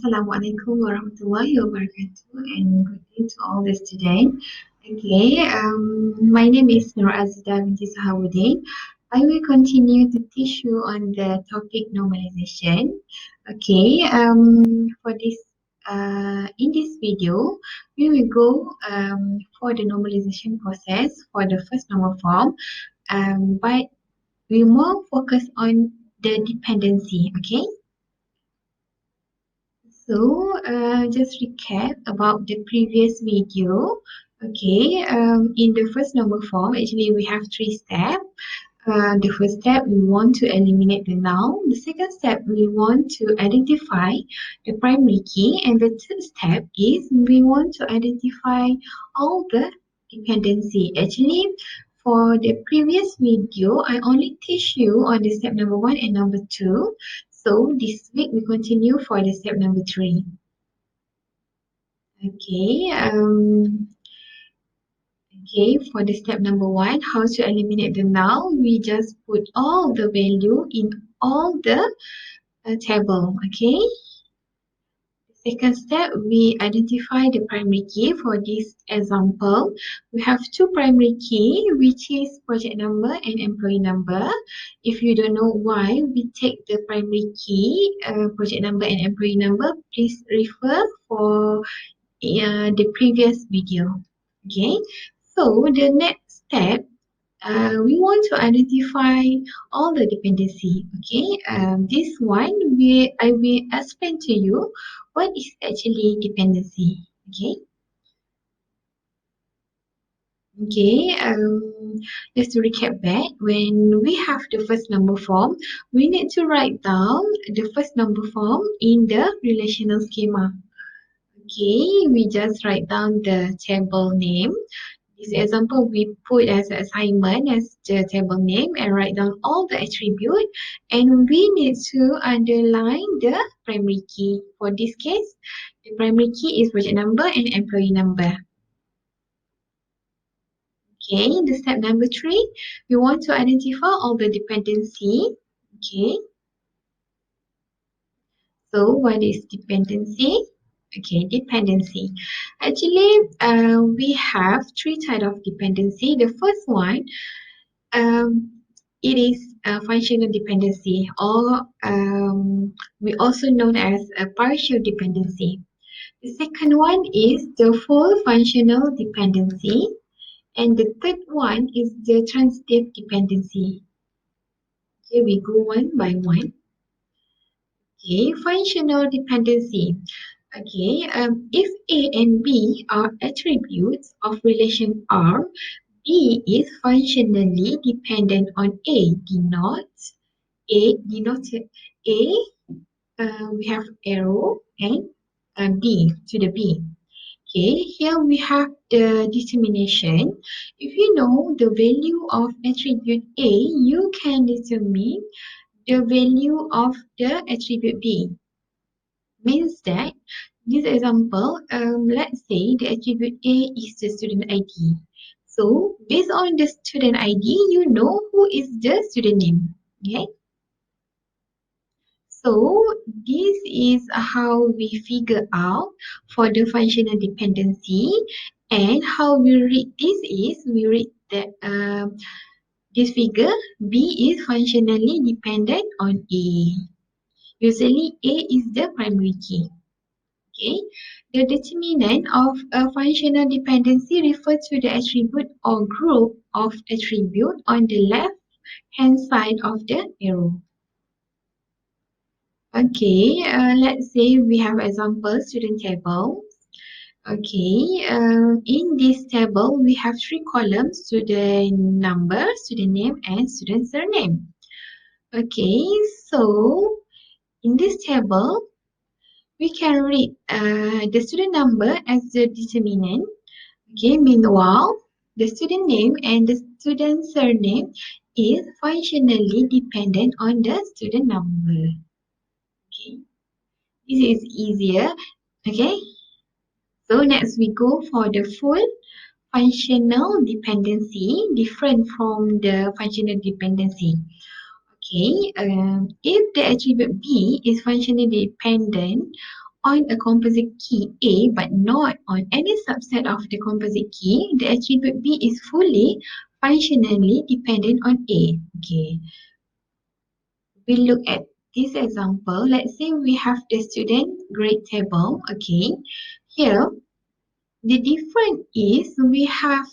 Assalamualaikum warahmatullahi wabarakatuh and good day to all the students. Okay, my name is Nur Azida binti Sahawuddin. I will continue to teach you on the topic normalization. Okay, for this, in this video, we will go for the normalization process for the first normal form, but we more focus on the dependency. Okay. So, just recap about the previous video. Okay, in the first number form, actually we have three steps. The first step, we want to eliminate the noun. The second step, we want to identify the primary key. And the third step is we want to identify all the dependency. Actually, for the previous video, I only teach you on the step number 1 and number 2. So this week we continue for the step number 3. Okay, for the step number 1, how to eliminate the null? We just put all the value in all the table. Okay. Second step, we identify the primary key. For this example, we have two primary key, which is project number and employee number. If you don't know why we take the primary key, project number and employee number, please refer for the previous video. Okay, so the next step, we want to identify all the dependency. Okay, this one I will explain to you what is actually dependency. Okay, just to recap back, when we have the first number form, we need to write down the first number form in the relational schema. Okay, we just write down the table name. This example we put as assignment as the table name and write down all the attribute, and we need to underline the primary key. For this case, the primary key is project number and employee number. Okay, the step number 3, we want to identify all the dependency. Okay, so what is dependency? Okay, dependency. Actually, we have three types of dependency. The first one, it is a functional dependency, or we also known as a partial dependency. The second one is the full functional dependency, and the third one is the transitive dependency. Okay, we go one by one. Okay, functional dependency. Okay, if A and B are attributes of relation R, B is functionally dependent on A. Denotes A denoted A. We have arrow and B to the B. Okay, here we have the determination. If you know the value of attribute A, you can determine the value of the attribute B. Means that this example, let's say the attribute A is the student ID. So based on the student ID, you know who is the student name. Okay. So this is how we figure out for the functional dependency, and how we read this is we read that this figure B is functionally dependent on A. Usually A is the primary key. Okay, the determinant of a functional dependency refers to the attribute or group of attribute on the left hand side of the arrow. Okay, let's say we have example student table. Okay, in this table we have three columns: student number, student name, and student surname. Okay, so in this table we can read the student number as the determinant. Okay, meanwhile, the student name and the student surname is functionally dependent on the student number. Okay, this is easier. Okay, so next we go for the full functional dependency, different from the functional dependency. Okay, if the attribute B is functionally dependent on a composite key A but not on any subset of the composite key, the attribute B is fully functionally dependent on A. Okay, we look at this example. Let's say we have the student grade table. Okay, here the difference is we have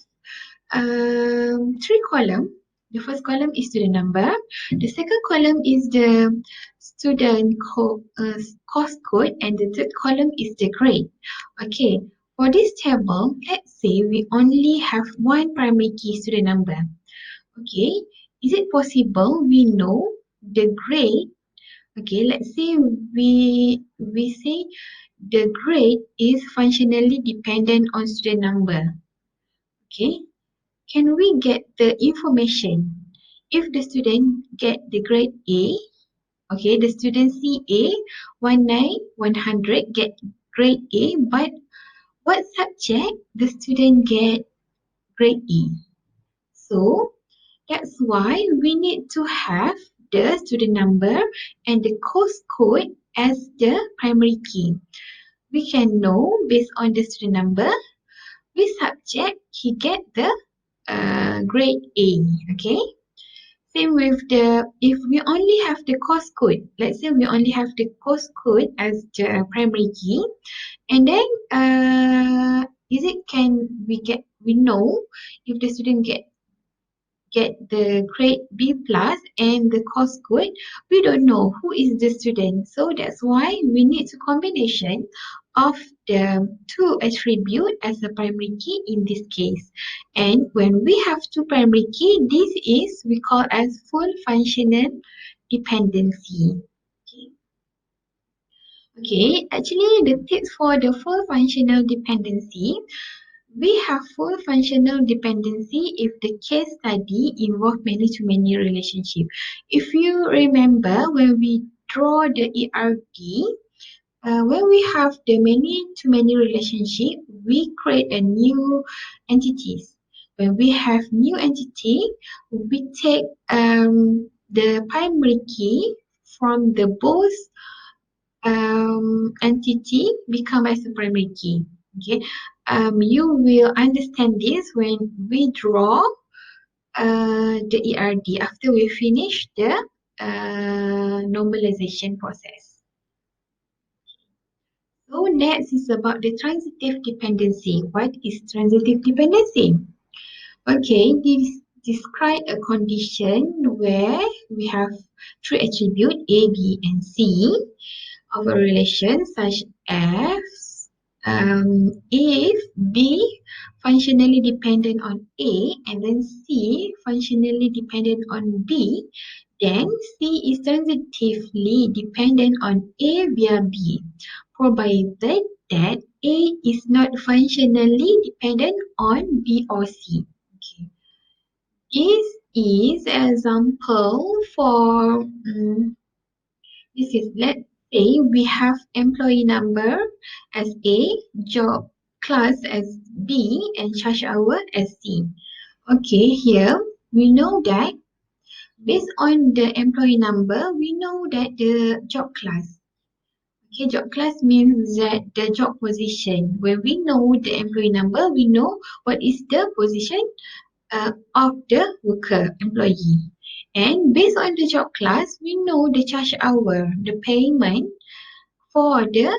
three columns. The first column is student number. The second column is the course code, and the third column is the grade. Okay, for this table, let's say we only have one primary key, student number. Okay, is it possible we know the grade? Okay, let's say we say the grade is functionally dependent on student number. Okay, can we get the information? If the student get the grade A, okay, the student CA 100 get grade A, but what subject the student get grade E? So that's why we need to have the student number and the course code as the primary key. We can know based on the student number which subject he get the grade A. Okay. Same with if we only have the course code. Let's say we only have the course code as the primary key, and then we know if the student get the grade B plus and the course code, we don't know who is the student. So that's why we need a combination of the two attribute as a primary key in this case. And when we have two primary key, this is we call as full functional dependency. Okay, actually the tips for the full functional dependency, we have full functional dependency if the case study involves many-to-many relationship. If you remember when we draw the ERD, when we have the many-to-many relationship, we create a new entities. When we have new entity, we take the primary key from the both entity become as a primary key. Okay, you will understand this when we draw the ERD after we finish the normalization process. So next is about the transitive dependency. What is transitive dependency? Okay, this describe a condition where we have three attributes A, B, and C of a relation such as if B functionally dependent on A and then C functionally dependent on B, then C is transitively dependent on A via B, provided that A is not functionally dependent on B or C. Okay. This is example for this is, let's say we have employee number as A, job class as B, and charge hour as C. Okay, here we know that based on the employee number, we know that the job class. Okay, job class means that the job position. When we know the employee number, we know what is the position of the worker, employee. And based on the job class, we know the charge hour, the payment for the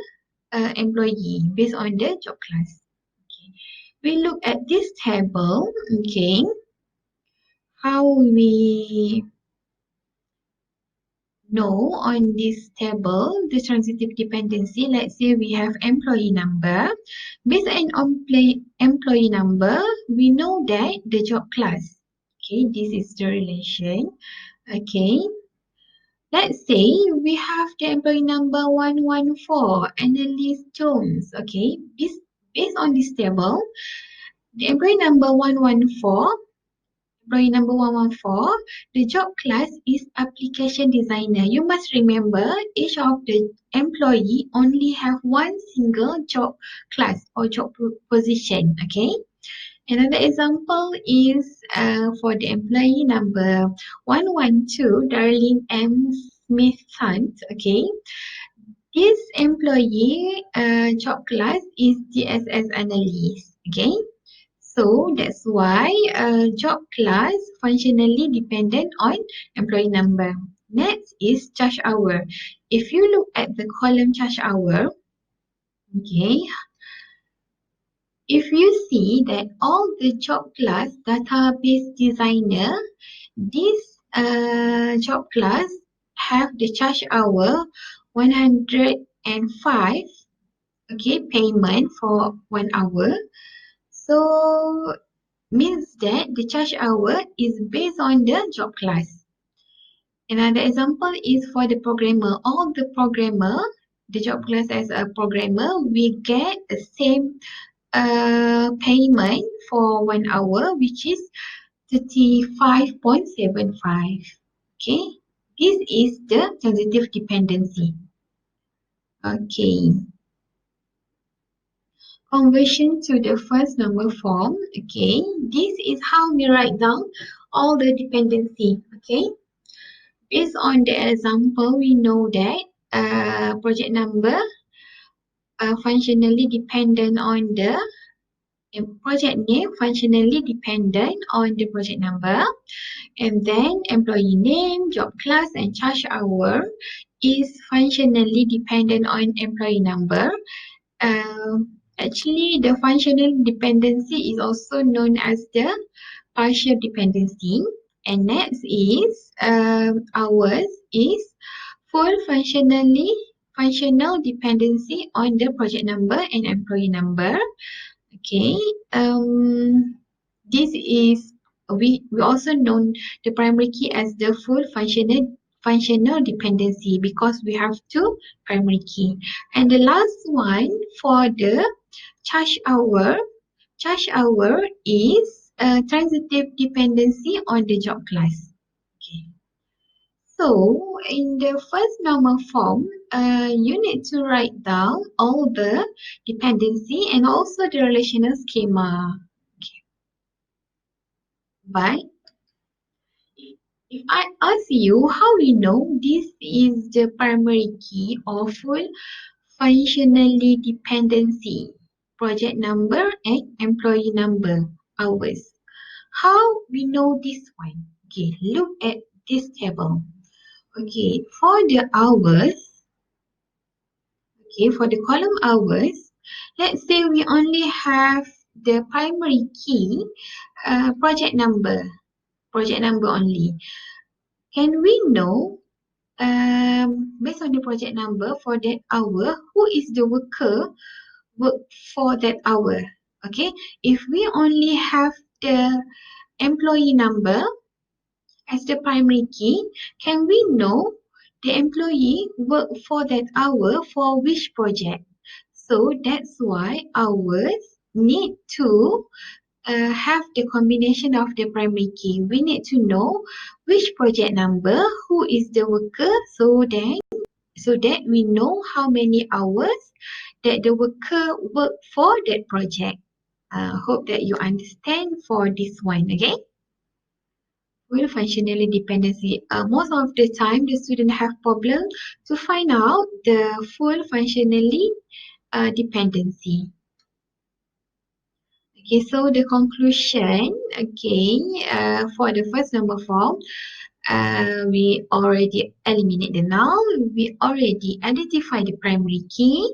employee based on the job class. Okay. We look at this table, okay, how we know on this table the transitive dependency. Let's say we have employee number. Based on employee number, we know that the job class. Okay, this is the relation. Okay, let's say we have the employee number 114, Annalise Jones. Okay, based on this table, the employee number 114, the job class is application designer. You must remember each of the employee only have one single job class or job position. Okay. Another example is for the employee number 112, Darlene M. Smith Hunt. Okay. This employee job class is GSS analyst. Okay. So that's why job class functionally dependent on employee number. Next is charge hour. If you look at the column charge hour, okay, if you see that all the job class database designer, this job class have the charge hour 105, okay, payment for 1 hour. So means that the charge hour is based on the job class. Another example is for the programmer. All the programmer, the job class as a programmer, we get the same payment for 1 hour, which is 35.75. Okay, this is the transitive dependency. Okay, conversion to the first normal form. Okay, this is how we write down all the dependency. Okay, based on the example, we know that project number functionally dependent on the project name functionally dependent on the project number, and then employee name, job class, and charge hour is functionally dependent on employee number. Actually, the functional dependency is also known as the partial dependency. And next is ours is full functional dependency on the project number and employee number. Okay. This is we also know the primary key as the full functional dependency because we have two primary key. And the last one for the charge hour, charge hour is a transitive dependency on the job class. Okay. So in the first normal form, you need to write down all the dependency and also the relational schema. Okay. But if I ask you how we know this is the primary key of full functionally dependency, project number and employee number, hours. How we know this one? Okay, look at this table. Okay, for the hours, okay, for the column hours, let's say we only have the primary key, project number only. Can we know, based on the project number for that hour, who is the worker work for that hour? Okay, if we only have the employee number as the primary key, can we know the employee work for that hour for which project? So that's why hours need to have the combination of the primary key. We need to know which project number, who is the worker, so that we know how many hours that the worker work for that project. Hope that you understand for this one, okay? Full functionally dependency. Most of the time, the student have problem to find out the full functionally dependency. Okay, so the conclusion, okay, for the first number form, we already eliminate the null, we already identify the primary key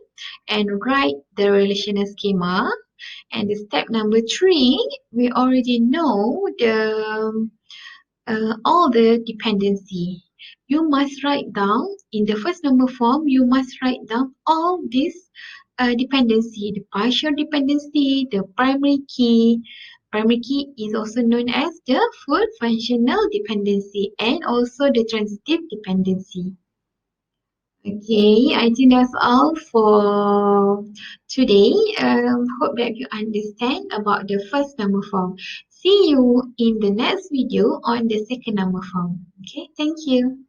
and write the relational schema. And the step number 3, we already know the all the dependency. You must write down in the first number form, you must write down all these dependency, the partial dependency, the primary key. Primary key is also known as the full functional dependency and also the transitive dependency. Okay, I think that's all for today. Hope that you understand about the first number form. See you in the next video on the second number form. Okay, thank you.